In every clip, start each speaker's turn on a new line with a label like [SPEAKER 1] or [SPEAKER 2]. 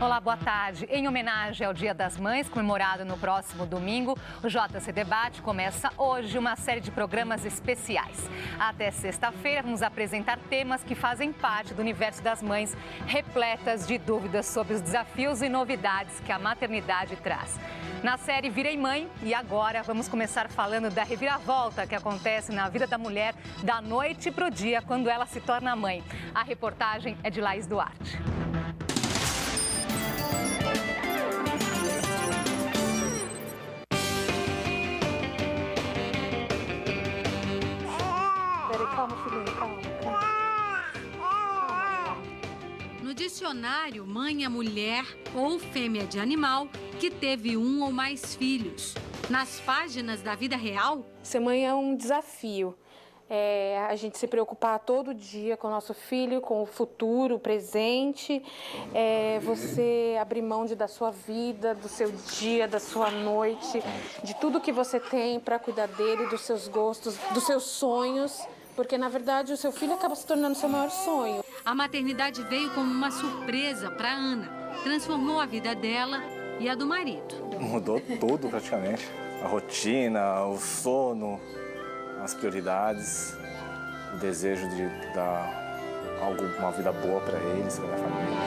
[SPEAKER 1] Olá, boa tarde. Em homenagem ao Dia das Mães, comemorado no próximo domingo, o JC Debate começa hoje uma série de programas especiais. Até sexta-feira, vamos apresentar temas que fazem parte do universo das mães, repletas de dúvidas sobre os desafios e novidades que a maternidade traz. Na série Virei Mãe, e agora vamos começar falando da reviravolta que acontece na vida da mulher da noite para o dia quando ela se torna mãe. A reportagem é de Laís Duarte.
[SPEAKER 2] Calma, filhinho, calma.
[SPEAKER 3] No dicionário, mãe é mulher ou fêmea de animal que teve um ou mais filhos. Nas páginas da vida real,
[SPEAKER 2] ser mãe é um desafio. A gente se preocupar todo dia com o nosso filho, com o futuro, o presente. Você abrir mão da sua vida, do seu dia, da sua noite, de tudo que você tem para cuidar dele, dos seus gostos, dos seus sonhos. Porque, na verdade, o seu filho acaba se tornando seu maior sonho.
[SPEAKER 3] A maternidade veio como uma surpresa para Ana. Transformou a vida dela e a do marido.
[SPEAKER 4] Mudou tudo, praticamente. A rotina, o sono, as prioridades, o desejo de dar uma vida boa para eles, para a família.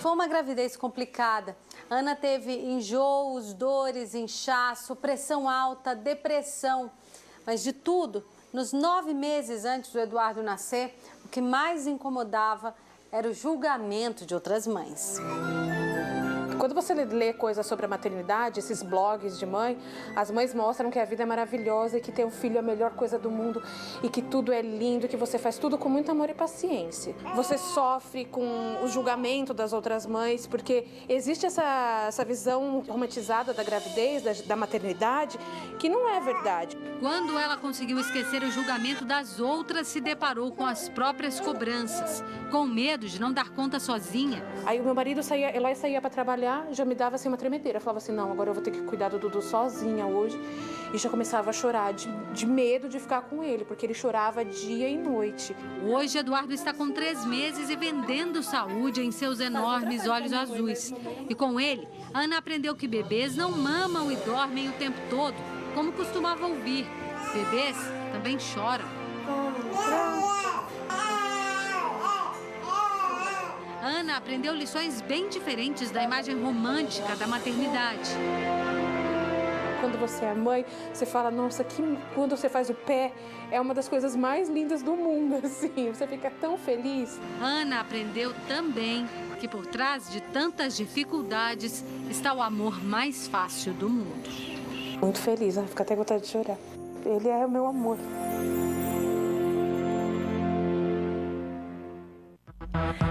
[SPEAKER 5] Foi uma gravidez complicada. Ana teve enjoos, dores, inchaço, pressão alta, depressão. Mas de tudo, nos 9 meses antes do Eduardo nascer, o que mais incomodava era o julgamento de outras mães.
[SPEAKER 2] Quando você lê coisas sobre a maternidade, esses blogs de mãe, as mães mostram que a vida é maravilhosa e que ter um filho é a melhor coisa do mundo e que tudo é lindo, que você faz tudo com muito amor e paciência. Você sofre com o julgamento das outras mães, porque existe essa visão romantizada da gravidez, da maternidade, que não é verdade.
[SPEAKER 3] Quando ela conseguiu esquecer o julgamento das outras, se deparou com as próprias cobranças, com medo de não dar conta sozinha.
[SPEAKER 2] Aí o meu marido Eloy saía para trabalhar, já me dava assim uma tremedeira. Eu falava assim, não, agora eu vou ter que cuidar do Dudu sozinha hoje. E já começava a chorar de medo de ficar com ele, porque ele chorava dia e noite.
[SPEAKER 3] Hoje, Eduardo está com 3 meses e vendendo saúde em seus enormes olhos azuis. E com ele, Ana aprendeu que bebês não mamam e dormem o tempo todo, como costumava ouvir. Bebês também choram. Ana aprendeu lições bem diferentes da imagem romântica da maternidade.
[SPEAKER 2] Quando você é mãe, você fala, nossa, quando você faz o pé, é uma das coisas mais lindas do mundo, assim. Você fica tão feliz.
[SPEAKER 3] Ana aprendeu também que por trás de tantas dificuldades está o amor mais fácil do mundo.
[SPEAKER 2] Muito feliz, fica até vontade de chorar. Ele é o meu amor.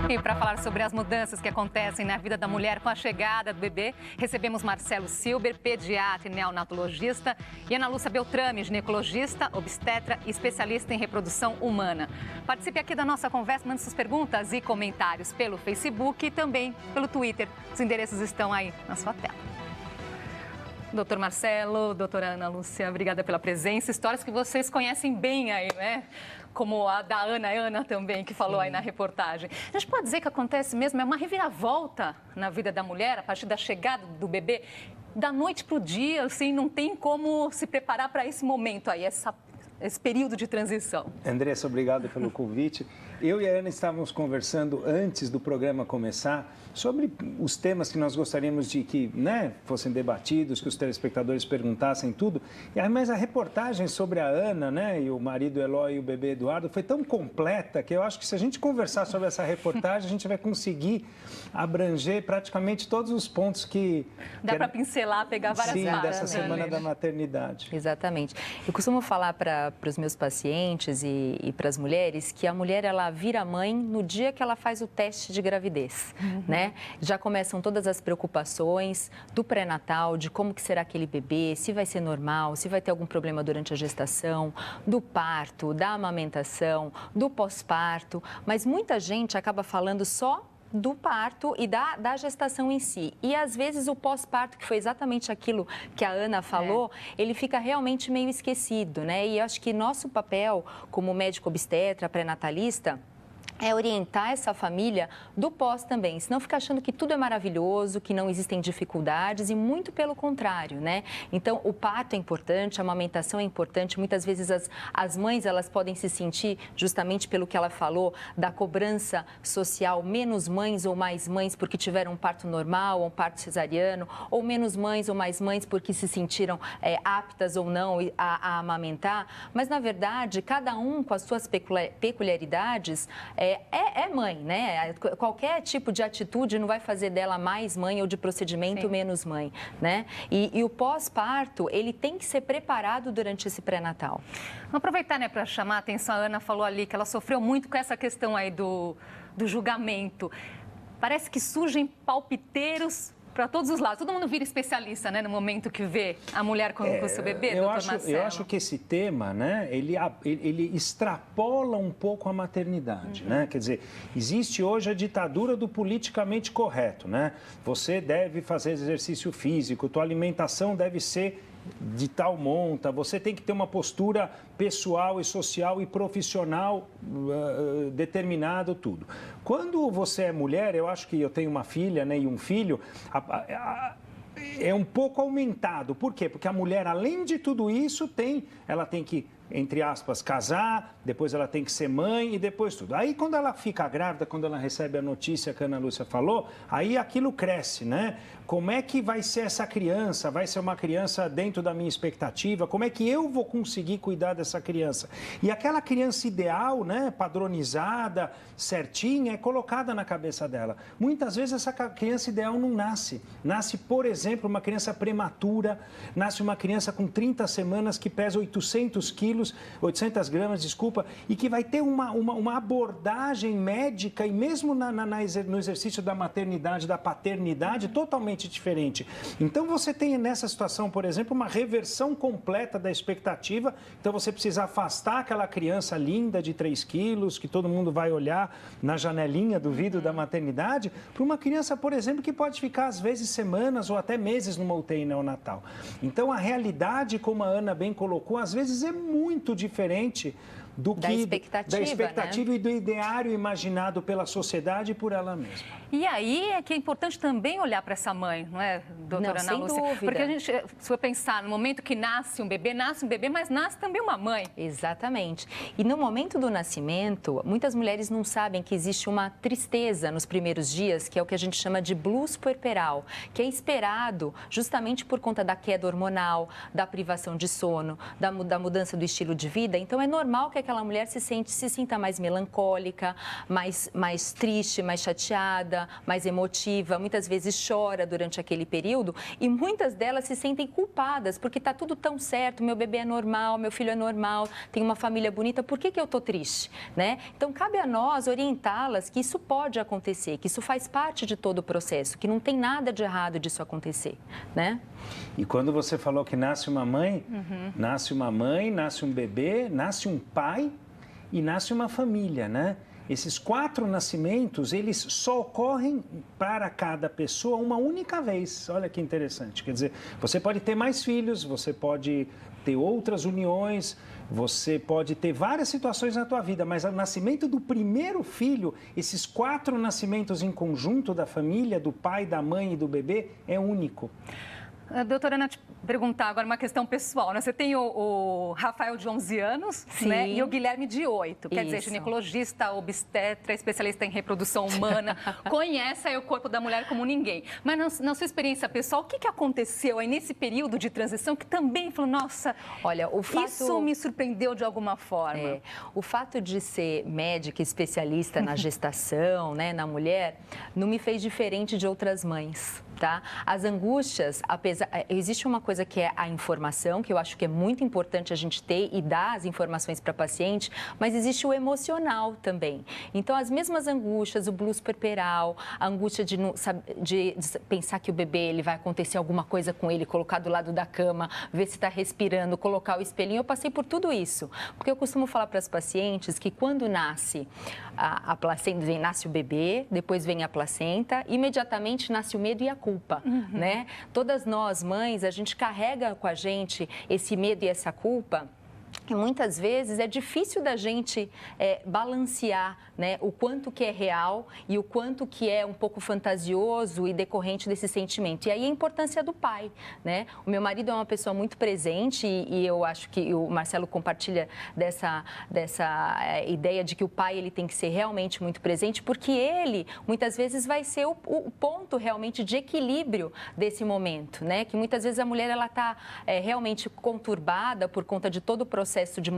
[SPEAKER 1] E para falar sobre as mudanças que acontecem na vida da mulher com a chegada do bebê, recebemos Marcelo Silber, pediatra e neonatologista, e Ana Lúcia Beltrame, ginecologista, obstetra e especialista em reprodução humana. Participe aqui da nossa conversa, mande suas perguntas e comentários pelo Facebook e também pelo Twitter. Os endereços estão aí na sua tela. Doutor Marcelo, doutora Ana Lúcia, obrigada pela presença. Histórias que vocês conhecem bem aí, né? Como a da Ana também, que falou aí na reportagem. A gente pode dizer que acontece mesmo, é uma reviravolta na vida da mulher, a partir da chegada do bebê, da noite para o dia, assim, não tem como se preparar para esse momento aí, esse período de transição.
[SPEAKER 6] Andressa, obrigado pelo convite. Eu e a Ana estávamos conversando antes do programa começar sobre os temas que nós gostaríamos de que fossem debatidos, que os telespectadores perguntassem tudo. Mas a reportagem sobre a Ana, e o marido Eloy e o bebê Eduardo foi tão completa que eu acho que se a gente conversar sobre essa reportagem, a gente vai conseguir abranger praticamente todos os pontos que...
[SPEAKER 1] Dá para pincelar, pegar várias
[SPEAKER 6] partes. Sim, dessa
[SPEAKER 1] né?
[SPEAKER 6] semana da maternidade.
[SPEAKER 7] Exatamente. Eu costumo falar para os meus pacientes e para as mulheres que a mulher, ela vira mãe no dia que ela faz o teste de gravidez, né? Já começam todas as preocupações do pré-natal, de como que será aquele bebê, se vai ser normal, se vai ter algum problema durante a gestação, do parto, da amamentação, do pós-parto, mas muita gente acaba falando só do parto e da gestação em si. E, às vezes, o pós-parto, que foi exatamente aquilo que a Ana falou, ele fica realmente meio esquecido, né? E eu acho que nosso papel como médico obstetra, pré-natalista, é orientar essa família do pós também, senão fica achando que tudo é maravilhoso, que não existem dificuldades e muito pelo contrário, né? Então, o parto é importante, a amamentação é importante, muitas vezes as mães, elas podem se sentir, justamente pelo que ela falou, da cobrança social, menos mães ou mais mães porque tiveram um parto normal ou um parto cesariano, ou menos mães ou mais mães porque se sentiram aptas ou não a amamentar, mas, na verdade, cada um com as suas peculiaridades, é mãe, né? Qualquer tipo de atitude não vai fazer dela mais mãe ou de procedimento menos mãe, né? E o pós-parto, ele tem que ser preparado durante esse pré-natal.
[SPEAKER 1] Vamos aproveitar, né, para chamar a atenção. A Ana falou ali que ela sofreu muito com essa questão aí do julgamento. Parece que surgem palpiteiros para todos os lados. Todo mundo vira especialista, né, no momento que vê a mulher com o seu bebê, doutor Marcelo.
[SPEAKER 6] Eu acho que esse tema, né, ele extrapola um pouco a maternidade, né? Quer dizer, existe hoje a ditadura do politicamente correto, né? Você deve fazer exercício físico, tua alimentação deve ser de tal monta, você tem que ter uma postura pessoal e social e profissional determinado, tudo. Quando você é mulher, eu acho que eu tenho uma filha, né, e um filho, é um pouco aumentado. Por quê? Porque a mulher, além de tudo isso, ela tem que, entre aspas, casar, depois ela tem que ser mãe e depois tudo. Aí, quando ela fica grávida, quando ela recebe a notícia que a Ana Lúcia falou, aí aquilo cresce, né? Como é que vai ser essa criança? Vai ser uma criança dentro da minha expectativa? Como é que eu vou conseguir cuidar dessa criança? E aquela criança ideal, né, padronizada, certinha, é colocada na cabeça dela. Muitas vezes essa criança ideal não nasce. Nasce, por exemplo, uma criança prematura, nasce uma criança com 30 semanas que pesa 800 gramas, desculpa, e que vai ter uma abordagem médica e mesmo no exercício da maternidade, da paternidade, totalmente diferente. Então, você tem nessa situação, por exemplo, uma reversão completa da expectativa. Então, você precisa afastar aquela criança linda de 3 quilos, que todo mundo vai olhar na janelinha do vidro da maternidade, para uma criança, por exemplo, que pode ficar, às vezes, semanas ou até meses numa UTI neonatal. Então, a realidade, como a Ana bem colocou, às vezes é muito diferente da expectativa, né? E do ideário imaginado pela sociedade e por ela mesma.
[SPEAKER 1] E aí é que é importante também olhar para essa mãe, não é, doutora Ana Lúcia?
[SPEAKER 7] Dúvida.
[SPEAKER 1] Porque a gente, se for pensar, no momento que nasce um bebê, mas nasce também uma mãe.
[SPEAKER 7] Exatamente. E no momento do nascimento, muitas mulheres não sabem que existe uma tristeza nos primeiros dias, que é o que a gente chama de blues puerperal, que é esperado justamente por conta da queda hormonal, da privação de sono, da mudança do estilo de vida. Então, é normal que aquela mulher se sinta mais melancólica, mais triste, mais chateada, mais emotiva, muitas vezes chora durante aquele período e muitas delas se sentem culpadas porque está tudo tão certo, meu bebê é normal, meu filho é normal, tem uma família bonita, por que eu estou triste, né? Então, cabe a nós orientá-las que isso pode acontecer, que isso faz parte de todo o processo, que não tem nada de errado disso acontecer, né?
[SPEAKER 6] E quando você falou que nasce uma mãe, nasce uma mãe, nasce um bebê, nasce um pai e nasce uma família, né? Esses 4 nascimentos, eles só ocorrem para cada pessoa uma única vez. Olha que interessante. Quer dizer, você pode ter mais filhos, você pode ter outras uniões, você pode ter várias situações na tua vida, mas o nascimento do primeiro filho, esses 4 nascimentos em conjunto da família, do pai, da mãe e do bebê, é único.
[SPEAKER 1] Doutora Ana, te perguntar agora uma questão pessoal, né? Você tem o Rafael de 11 anos, né? E o Guilherme de 8. Quer dizer, ginecologista, obstetra, especialista em reprodução humana, conhece aí o corpo da mulher como ninguém. Mas na sua experiência pessoal, o que aconteceu aí nesse período de transição que também falou, nossa, olha, isso me surpreendeu de alguma forma?
[SPEAKER 7] O fato de ser médica especialista na gestação, né, na mulher, não me fez diferente de outras mães. Tá? As angústias, existe uma coisa que é a informação, que eu acho que é muito importante a gente ter e dar as informações para a paciente, mas existe o emocional também. Então, as mesmas angústias, o blues puerperal, a angústia de pensar que o bebê ele vai acontecer alguma coisa com ele, colocar do lado da cama, ver se está respirando, colocar o espelhinho, eu passei por tudo isso. Porque eu costumo falar para as pacientes que quando nasce a placenta, nasce o bebê, depois vem a placenta, imediatamente nasce o medo e a culpa, né? Todas nós, mães, a gente carrega com a gente esse medo e essa culpa que muitas vezes é difícil da gente balancear, né, o quanto que é real e o quanto que é um pouco fantasioso e decorrente desse sentimento. E aí a importância do pai, né? O meu marido é uma pessoa muito presente e eu acho que o Marcelo compartilha dessa ideia de que o pai ele tem que ser realmente muito presente, porque ele muitas vezes vai ser o ponto realmente de equilíbrio desse momento, né? Que muitas vezes a mulher ela está realmente conturbada por conta de todo o processo de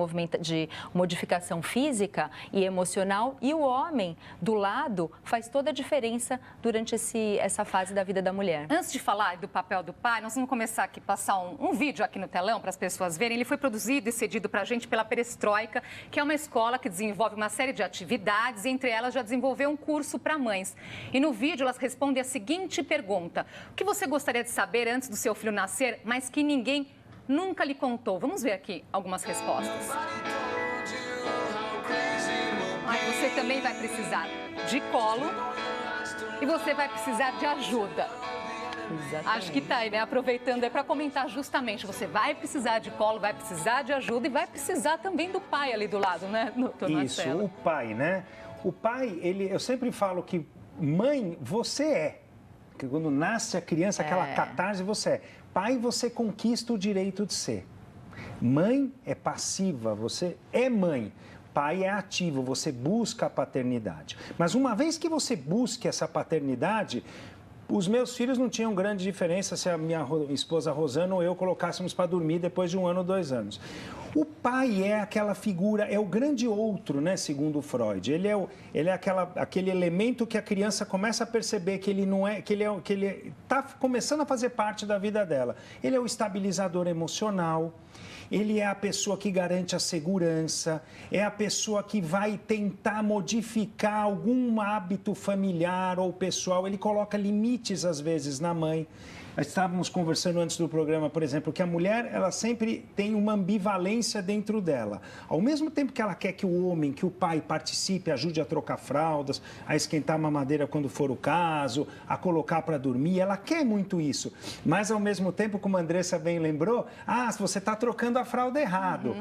[SPEAKER 7] modificação física e emocional, e o homem do lado faz toda a diferença durante essa fase da vida da mulher.
[SPEAKER 1] Antes de falar do papel do pai, nós vamos começar aqui, passar um vídeo aqui no telão para as pessoas verem. Ele foi produzido e cedido para a gente pela Perestroika, que é uma escola que desenvolve uma série de atividades, e entre elas já desenvolveu um curso para mães. E no vídeo elas respondem a seguinte pergunta: o que você gostaria de saber antes do seu filho nascer, mas que ninguém nunca lhe contou? Vamos ver aqui algumas respostas. Você também vai precisar de colo e você vai precisar de ajuda.
[SPEAKER 7] Exatamente.
[SPEAKER 1] Acho que tá aí, né? Aproveitando, é para comentar justamente. Você vai precisar de colo, vai precisar de ajuda e vai precisar também do pai ali do lado, né, doutor Marcelo?
[SPEAKER 6] Isso, o pai, né? O pai, eu sempre falo que mãe, você é. Que quando nasce a criança, aquela catarse, você é. Pai, você conquista o direito de ser. Mãe é passiva, você é mãe. Pai é ativo, você busca a paternidade. Mas uma vez que você busque essa paternidade, os meus filhos não tinham grande diferença se a minha esposa Rosana ou eu colocássemos para dormir depois de 1 ano ou 2 anos. O pai é aquela figura, é o grande outro, né, segundo Freud. Ele é aquele elemento que a criança começa a perceber que ele não é, que ele está começando a fazer parte da vida dela. Ele é o estabilizador emocional. Ele é a pessoa que garante a segurança, é a pessoa que vai tentar modificar algum hábito familiar ou pessoal. Ele coloca limites, às vezes, na mãe. Estávamos conversando antes do programa, por exemplo, que a mulher, ela sempre tem uma ambivalência dentro dela. Ao mesmo tempo que ela quer que o homem, que o pai participe, ajude a trocar fraldas, a esquentar a mamadeira quando for o caso, a colocar para dormir, ela quer muito isso. Mas, ao mesmo tempo, como a Andressa bem lembrou, você está trocando a fralda errado.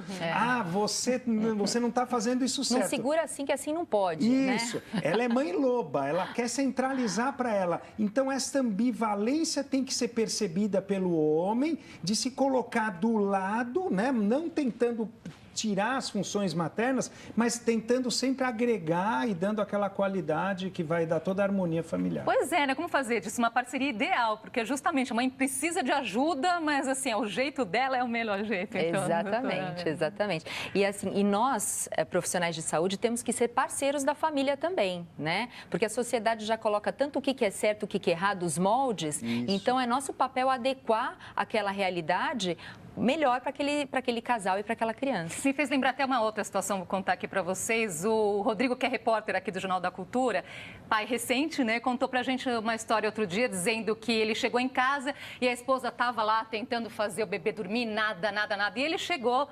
[SPEAKER 6] Você não está fazendo isso certo.
[SPEAKER 7] Não segura assim que assim não pode,
[SPEAKER 6] Isso.
[SPEAKER 7] Né?
[SPEAKER 6] Ela é mãe loba, ela quer centralizar para ela. Então, essa ambivalência tem que ser percebida pelo homem, de se colocar do lado, né? Não tentando tirar as funções maternas, mas tentando sempre agregar e dando aquela qualidade que vai dar toda a harmonia familiar.
[SPEAKER 1] Pois é, né? Como fazer disso uma parceria ideal? Porque justamente a mãe precisa de ajuda, mas assim, o jeito dela é o melhor jeito. Então,
[SPEAKER 7] exatamente, exatamente. E assim, e nós, profissionais de saúde, temos que ser parceiros da família também, né? Porque a sociedade já coloca tanto o que é certo, o que é errado, os moldes. Isso. Então, é nosso papel adequar aquela realidade melhor para aquele casal e para aquela criança.
[SPEAKER 1] Me fez lembrar até uma outra situação, vou contar aqui para vocês. O Rodrigo, que é repórter aqui do Jornal da Cultura, pai recente, né, contou pra gente uma história outro dia, dizendo que ele chegou em casa e a esposa estava lá tentando fazer o bebê dormir, nada. E ele chegou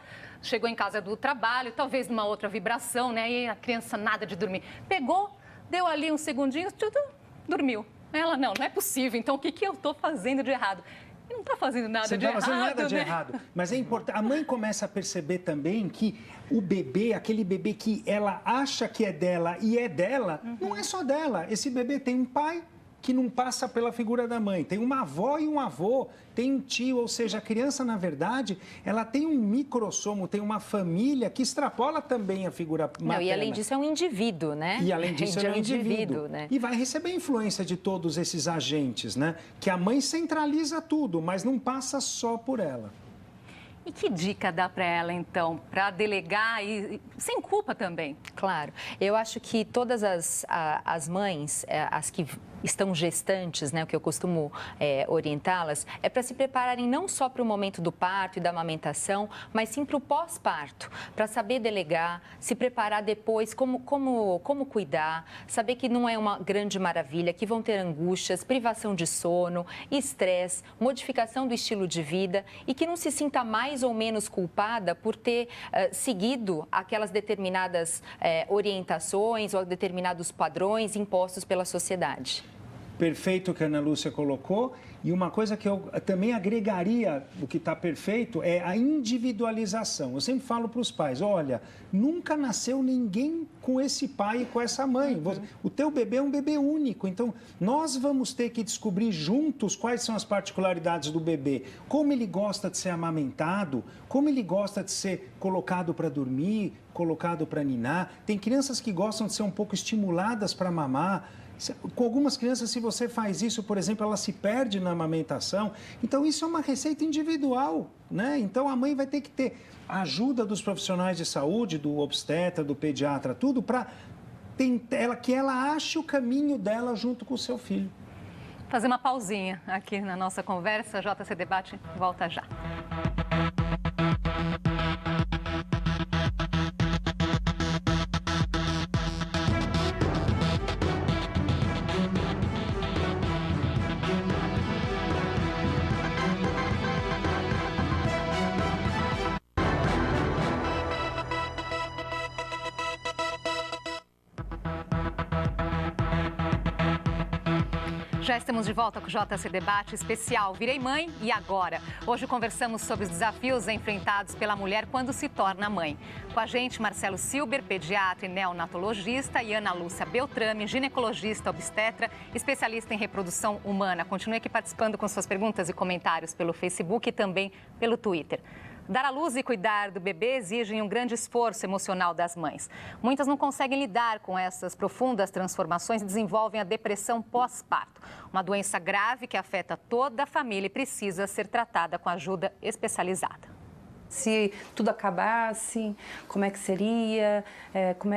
[SPEAKER 1] em casa do trabalho, talvez numa outra vibração, né, e a criança nada de dormir. Pegou, deu ali uns segundinhos, dormiu. Ela, não é possível, então o que eu estou fazendo de errado? E não está fazendo nada de errado. Você não está fazendo nada de errado.
[SPEAKER 6] Mas é importante. A mãe começa a perceber também que o bebê, aquele bebê que ela acha que é dela e é dela, não é só dela. Esse bebê tem um pai que não passa pela figura da mãe. Tem uma avó e um avô, tem um tio, ou seja, a criança, na verdade, ela tem um microssomo, tem uma família que extrapola também a figura materna.
[SPEAKER 7] Não, e além disso é um indivíduo, né?
[SPEAKER 6] E além disso é um indivíduo.
[SPEAKER 7] Né?
[SPEAKER 6] E vai receber influência de todos esses agentes, né? Que a mãe centraliza tudo, mas não passa só por ela.
[SPEAKER 1] E que dica dá para ela, então, para delegar e sem culpa também?
[SPEAKER 7] Claro. Eu acho que todas as mães, as que estão gestantes, né, o que eu costumo orientá-las, é para se prepararem não só para o momento do parto e da amamentação, mas sim para o pós-parto, para saber delegar, se preparar depois, como cuidar, saber que não é uma grande maravilha, que vão ter angústias, privação de sono, estresse, modificação do estilo de vida e que não se sinta mais ou menos culpada por ter seguido aquelas determinadas orientações ou determinados padrões impostos pela sociedade.
[SPEAKER 6] perfeito que a Ana Lúcia colocou. E uma coisa que eu também agregaria o que está perfeito é a individualização. Eu sempre falo para os pais, olha, nunca nasceu ninguém com esse pai e com essa mãe. O teu bebê é um bebê único. Então, nós vamos ter que descobrir juntos quais são as particularidades do bebê. Como ele gosta de ser amamentado, como ele gosta de ser colocado para dormir, colocado para ninar. Tem crianças que gostam de ser um pouco estimuladas para mamar. Com algumas crianças, se você faz isso, por exemplo, ela se perde na amamentação. Então, isso é uma receita individual, né? Então, a mãe vai ter que ter a ajuda dos profissionais de saúde, do obstetra, do pediatra, tudo, para que ela ache o caminho dela junto com o seu filho.
[SPEAKER 1] Fazer uma pausinha aqui na nossa conversa. JC Debate volta já. Já estamos de volta com o JC Debate especial Virei Mãe e Agora. Hoje conversamos sobre os desafios enfrentados pela mulher quando se torna mãe. Com a gente, Marcelo Silber, pediatra e neonatologista, e Ana Lúcia Beltrame, ginecologista obstetra, especialista em reprodução humana. Continue aqui participando com suas perguntas e comentários pelo Facebook e também pelo Twitter. Dar à luz e cuidar do bebê exigem um grande esforço emocional das mães. Muitas não conseguem lidar com essas profundas transformações e desenvolvem a depressão pós-parto. Uma doença grave que afeta toda a família e precisa ser tratada com ajuda especializada.
[SPEAKER 8] Se tudo acabasse, como é que seria?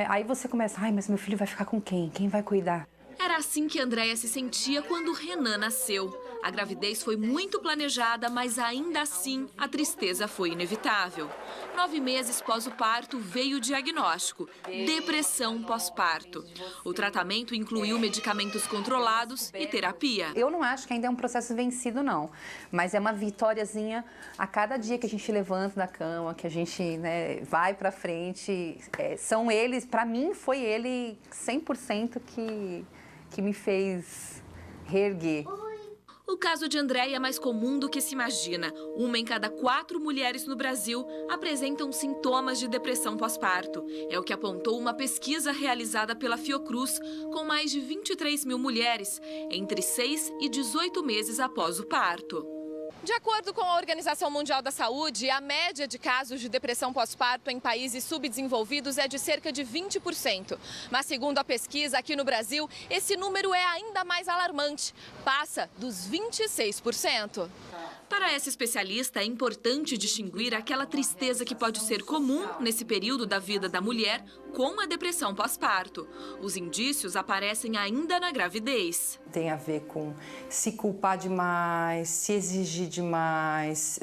[SPEAKER 8] Aí você começa, mas meu filho vai ficar com quem? Quem vai cuidar?
[SPEAKER 9] Era assim que Andréia se sentia quando Renan nasceu. A gravidez foi muito planejada, mas ainda assim a tristeza foi inevitável. 9 meses pós o parto veio o diagnóstico: depressão pós-parto. O tratamento incluiu medicamentos controlados e terapia.
[SPEAKER 8] Eu não acho que ainda é um processo vencido, não. Mas é uma vitóriazinha a cada dia que a gente levanta da cama, que a gente vai pra frente. São eles, pra mim foi ele 100% que me fez reerguer.
[SPEAKER 9] O caso de Andréia é mais comum do que se imagina. 1 em cada 4 mulheres no Brasil apresentam sintomas de depressão pós-parto. É o que apontou uma pesquisa realizada pela Fiocruz com mais de 23 mil mulheres, entre 6 e 18 meses após o parto. De acordo com a Organização Mundial da Saúde, a média de casos de depressão pós-parto em países subdesenvolvidos é de cerca de 20%. Mas, segundo a pesquisa, aqui no Brasil, esse número é ainda mais alarmante. Passa dos 26%. Para essa especialista, é importante distinguir aquela tristeza que pode ser comum nesse período da vida da mulher com a depressão pós-parto. Os indícios aparecem ainda na gravidez.
[SPEAKER 8] Tem a ver com se culpar demais, se exigir demais,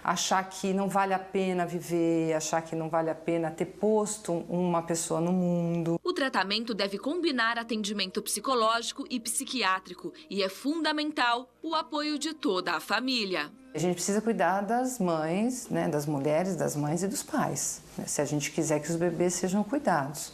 [SPEAKER 8] achar que não vale a pena viver, achar que não vale a pena ter posto uma pessoa no mundo.
[SPEAKER 9] O tratamento deve combinar atendimento psicológico e psiquiátrico e é fundamental o apoio de toda a família.
[SPEAKER 8] A gente precisa cuidar das mães, das mulheres, das mães e dos pais, se a gente quiser que os bebês sejam cuidados.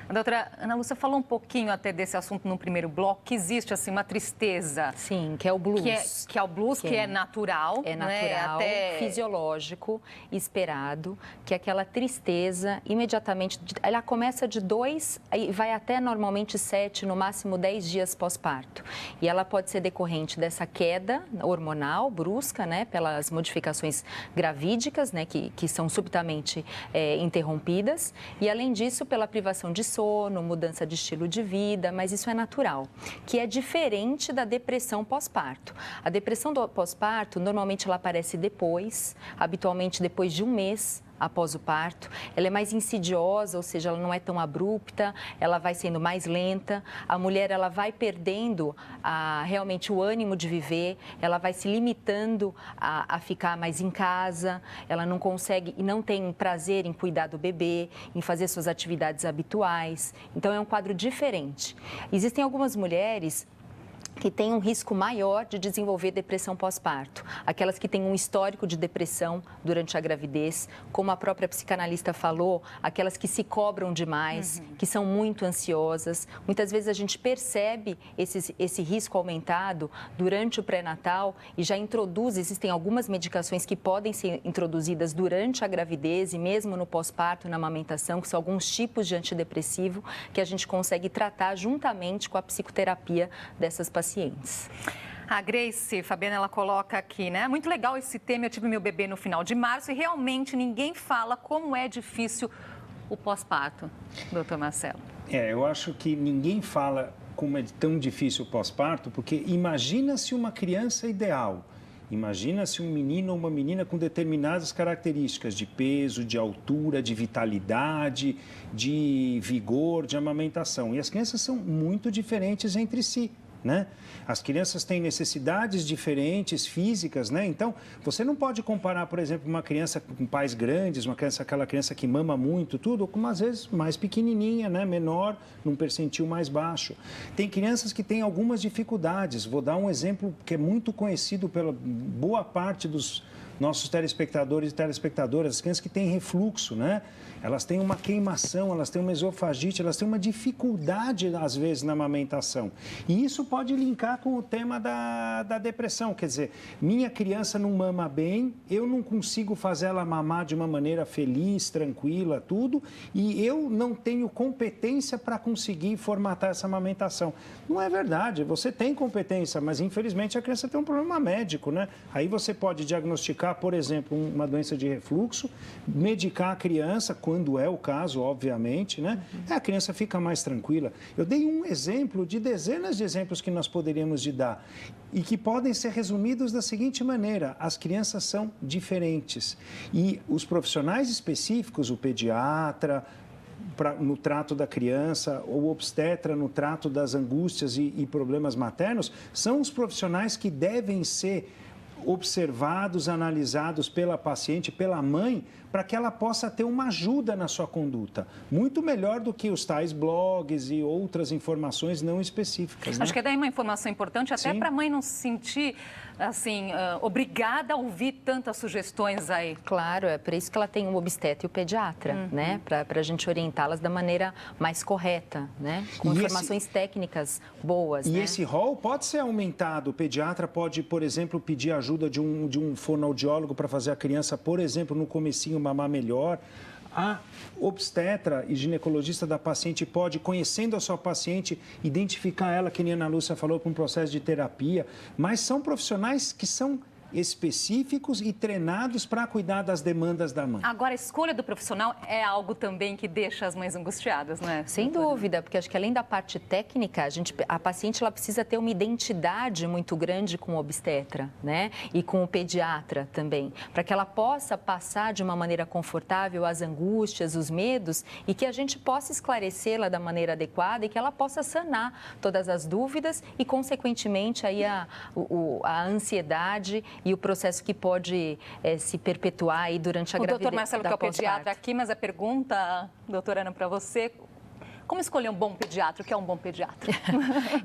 [SPEAKER 1] A doutora Ana Lúcia falou um pouquinho até desse assunto no primeiro bloco, que existe assim uma tristeza.
[SPEAKER 7] Sim, que é o blues.
[SPEAKER 1] Que é o blues, que é natural.
[SPEAKER 7] É natural, fisiológico, esperado, que é aquela tristeza, imediatamente, ela começa de 2 e vai até normalmente 7, no máximo 10 dias pós-parto. E ela pode ser decorrente dessa queda hormonal brusca, pelas modificações gravídicas, que são subitamente interrompidas. E além disso, pela privação de sono, mudança de estilo de vida, mas isso é natural, que é diferente da depressão pós-parto. A depressão do pós-parto, normalmente ela aparece depois, habitualmente depois de 1 mês após o parto. Ela é mais insidiosa, ou seja, ela não é tão abrupta, ela vai sendo mais lenta. A mulher, ela vai perdendo realmente o ânimo de viver, ela vai se limitando a ficar mais em casa, ela não consegue e não tem prazer em cuidar do bebê, em fazer suas atividades habituais. Então, é um quadro diferente. Existem algumas mulheres que têm um risco maior de desenvolver depressão pós-parto. Aquelas que têm um histórico de depressão durante a gravidez, como a própria psicanalista falou, aquelas que se cobram demais, que são muito ansiosas. Muitas vezes a gente percebe esse risco aumentado durante o pré-natal e já existem algumas medicações que podem ser introduzidas durante a gravidez e mesmo no pós-parto, na amamentação, que são alguns tipos de antidepressivo que a gente consegue tratar juntamente com a psicoterapia dessas pacientes.
[SPEAKER 1] A Grace Fabiana, ela coloca aqui, né? Muito legal esse tema, eu tive meu bebê no final de março e realmente ninguém fala como é difícil o pós-parto, doutor Marcelo.
[SPEAKER 6] Eu acho que ninguém fala como é tão difícil o pós-parto, porque imagina-se uma criança ideal. Imagina-se um menino ou uma menina com determinadas características de peso, de altura, de vitalidade, de vigor, de amamentação. E as crianças são muito diferentes entre si, né? As crianças têm necessidades diferentes, físicas, né? Então, você não pode comparar, por exemplo, uma criança com pais grandes, aquela criança que mama muito, tudo, com às vezes mais pequenininha, né? Menor, num percentil mais baixo. Tem crianças que têm algumas dificuldades. Vou dar um exemplo que é muito conhecido pela boa parte dos nossos telespectadores e telespectadoras, as crianças que têm refluxo, né? Elas têm uma queimação, elas têm uma esofagite, elas têm uma dificuldade, às vezes, na amamentação. E isso pode linkar com o tema da depressão. Quer dizer, minha criança não mama bem, eu não consigo fazer ela mamar de uma maneira feliz, tranquila, tudo, e eu não tenho competência para conseguir formatar essa amamentação. Não é verdade, você tem competência, mas, infelizmente, a criança tem um problema médico, né? Aí você pode diagnosticar, por exemplo, uma doença de refluxo, medicar a criança, quando é o caso, obviamente, né? A criança fica mais tranquila. Eu dei um exemplo de dezenas de exemplos que nós poderíamos dar e que podem ser resumidos da seguinte maneira: as crianças são diferentes e os profissionais específicos, o pediatra, no trato da criança, ou obstetra no trato das angústias e problemas maternos, são os profissionais que devem ser observados, analisados pela paciente, pela mãe, para que ela possa ter uma ajuda na sua conduta. Muito melhor do que os tais blogs e outras informações não específicas.
[SPEAKER 1] Acho que é daí uma informação importante, até para a mãe não se sentir assim, obrigada a ouvir tantas sugestões aí.
[SPEAKER 7] Claro, é por isso que ela tem o obstetra e o pediatra, né? Para a gente orientá-las da maneira mais correta, né? Com informações técnicas boas.
[SPEAKER 6] E esse rol pode ser aumentado. O pediatra pode, por exemplo, pedir ajuda de um fonoaudiólogo para fazer a criança, por exemplo, no comecinho mamar melhor. A obstetra e ginecologista da paciente pode, conhecendo a sua paciente, identificar ela, que nem a Ana Lúcia falou, para um processo de terapia, mas são profissionais que são específicos e treinados para cuidar das demandas da mãe.
[SPEAKER 1] Agora, a escolha do profissional é algo também que deixa as mães angustiadas, né?
[SPEAKER 7] Sem dúvida, porque acho que além da parte técnica, a paciente ela precisa ter uma identidade muito grande com o obstetra, né? E com o pediatra também, para que ela possa passar de uma maneira confortável as angústias, os medos e que a gente possa esclarecê-la da maneira adequada e que ela possa sanar todas as dúvidas e, consequentemente, aí a ansiedade e o processo que pode se perpetuar aí durante a gravidez.
[SPEAKER 1] O doutor Marcelo, que é o pediatra aqui, mas a pergunta, doutora Ana, para você: como escolher um bom pediatra? O que é um bom pediatra?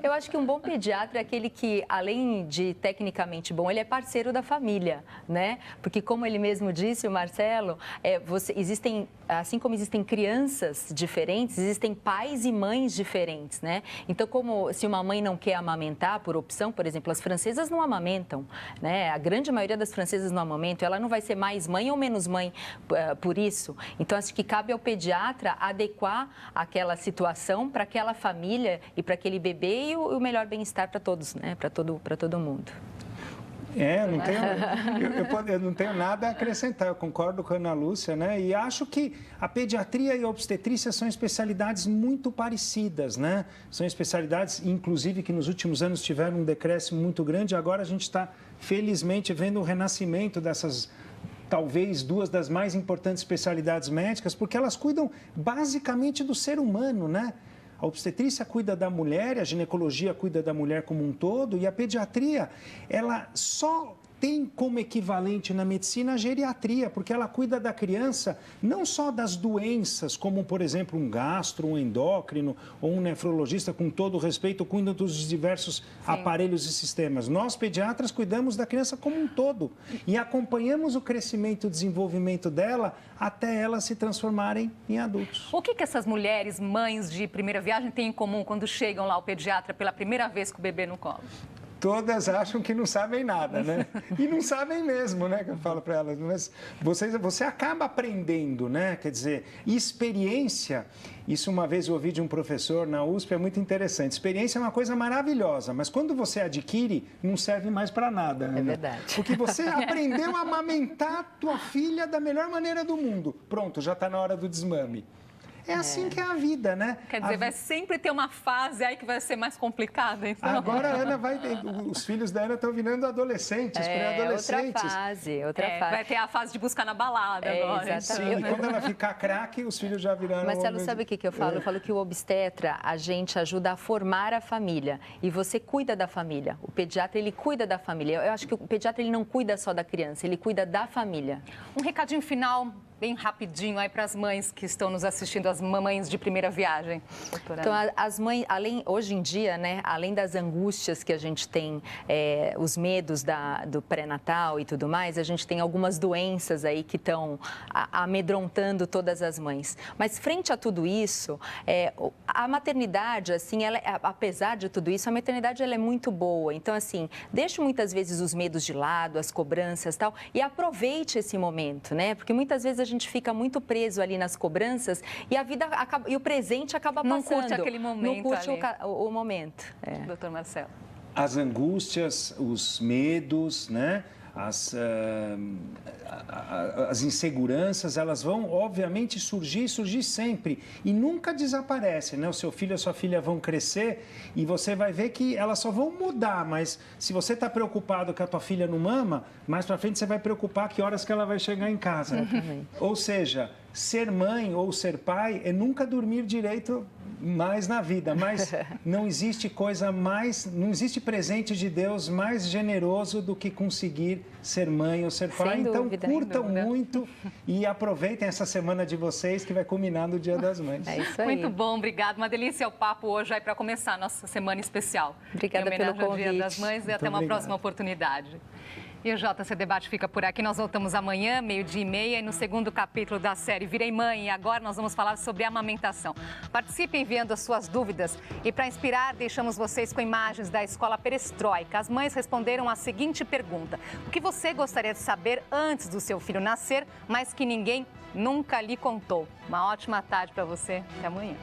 [SPEAKER 7] Eu acho que um bom pediatra é aquele que, além de tecnicamente bom, ele é parceiro da família, né? Porque, como ele mesmo disse, o Marcelo, assim como existem crianças diferentes, existem pais e mães diferentes, né? Então, como se uma mãe não quer amamentar por opção, por exemplo, as francesas não amamentam, né? A grande maioria das francesas não amamentam, ela não vai ser mais mãe ou menos mãe por isso. Então, acho que cabe ao pediatra adequar aquela situação para aquela família e para aquele bebê e o melhor bem-estar para todos, né? Para todo mundo.
[SPEAKER 6] Eu não tenho nada a acrescentar, eu concordo com a Ana Lúcia, né? E acho que a pediatria e a obstetrícia são especialidades muito parecidas, né? São especialidades, inclusive, que nos últimos anos tiveram um decréscimo muito grande. Agora a gente está, felizmente, vendo o renascimento dessas, talvez, duas das mais importantes especialidades médicas, porque elas cuidam basicamente do ser humano, né? A obstetrícia cuida da mulher, a ginecologia cuida da mulher como um todo e a pediatria, ela só tem como equivalente na medicina a geriatria, porque ela cuida da criança não só das doenças, como, por exemplo, um gastro, um endócrino ou um nefrologista, com todo o respeito, cuida dos diversos aparelhos e sistemas. Nós, pediatras, cuidamos da criança como um todo e acompanhamos o crescimento e o desenvolvimento dela até elas se transformarem em adultos.
[SPEAKER 1] O que essas mulheres, mães de primeira viagem, têm em comum quando chegam lá ao pediatra pela primeira vez com o bebê no colo?
[SPEAKER 6] Todas acham que não sabem nada, né? E não sabem mesmo, né? Que eu falo para elas. Mas você acaba aprendendo, né? Quer dizer, experiência, isso uma vez eu ouvi de um professor na USP, é muito interessante. Experiência é uma coisa maravilhosa, mas quando você adquire, não serve mais para nada.
[SPEAKER 7] É verdade.
[SPEAKER 6] Porque você aprendeu a amamentar tua filha da melhor maneira do mundo. Pronto, já está na hora do desmame. É assim que é a vida, né?
[SPEAKER 1] Quer dizer, vai sempre ter uma fase aí que vai ser mais complicada, então.
[SPEAKER 6] Agora a Ana os filhos da Ana estão virando adolescentes, pré-adolescentes.
[SPEAKER 7] Outra fase.
[SPEAKER 1] Vai ter a fase de buscar na balada agora.
[SPEAKER 7] Exatamente.
[SPEAKER 6] Sim, e quando ela ficar craque, os filhos já viraram...
[SPEAKER 7] Marcelo, sabe o que eu falo? Eu falo que o obstetra, a gente ajuda a formar a família e você cuida da família. O pediatra, ele cuida da família. Eu acho que o pediatra, ele não cuida só da criança, ele cuida da família.
[SPEAKER 1] Um recadinho final, bem rapidinho aí para as mães que estão nos assistindo, as mamães de primeira viagem. Doutora.
[SPEAKER 7] Então, as mães, hoje em dia, né, além das angústias que a gente tem, os medos do pré-natal e tudo mais, a gente tem algumas doenças aí que estão amedrontando todas as mães. Mas frente a tudo isso, a maternidade, assim, apesar de tudo isso, a maternidade ela é muito boa. Então, assim, deixe muitas vezes os medos de lado, as cobranças e tal, e aproveite esse momento, né? Porque muitas vezes a gente fica muito preso ali nas cobranças e a vida acaba, e o presente acaba passando.
[SPEAKER 1] Não curte aquele momento.
[SPEAKER 7] Não curte o momento.
[SPEAKER 1] Doutor Marcelo.
[SPEAKER 6] As angústias, os medos, né? As inseguranças, elas vão, obviamente, surgir sempre e nunca desaparecem, né? O seu filho e a sua filha vão crescer e você vai ver que elas só vão mudar, mas se você está preocupado que a tua filha não mama, mais para frente você vai preocupar que horas que ela vai chegar em casa. Ou seja, ser mãe ou ser pai é nunca dormir direito mais na vida, mas não existe não existe presente de Deus mais generoso do que conseguir ser mãe ou ser pai. Então curtam muito e aproveitem essa semana de vocês que vai culminar no Dia das Mães.
[SPEAKER 7] É isso aí.
[SPEAKER 1] Muito bom, obrigado. Uma delícia o papo hoje aí para começar a nossa semana especial.
[SPEAKER 7] Obrigada pelo convite. Ao Dia
[SPEAKER 1] das Mães e até uma próxima oportunidade. E o JC Debate fica por aqui. Nós voltamos amanhã, 12h30, e no segundo capítulo da série Virei Mãe. E agora nós vamos falar sobre amamentação. Participe enviando as suas dúvidas. E para inspirar, deixamos vocês com imagens da Escola Perestroika. As mães responderam a seguinte pergunta: o que você gostaria de saber antes do seu filho nascer, mas que ninguém nunca lhe contou? Uma ótima tarde para você. Até amanhã.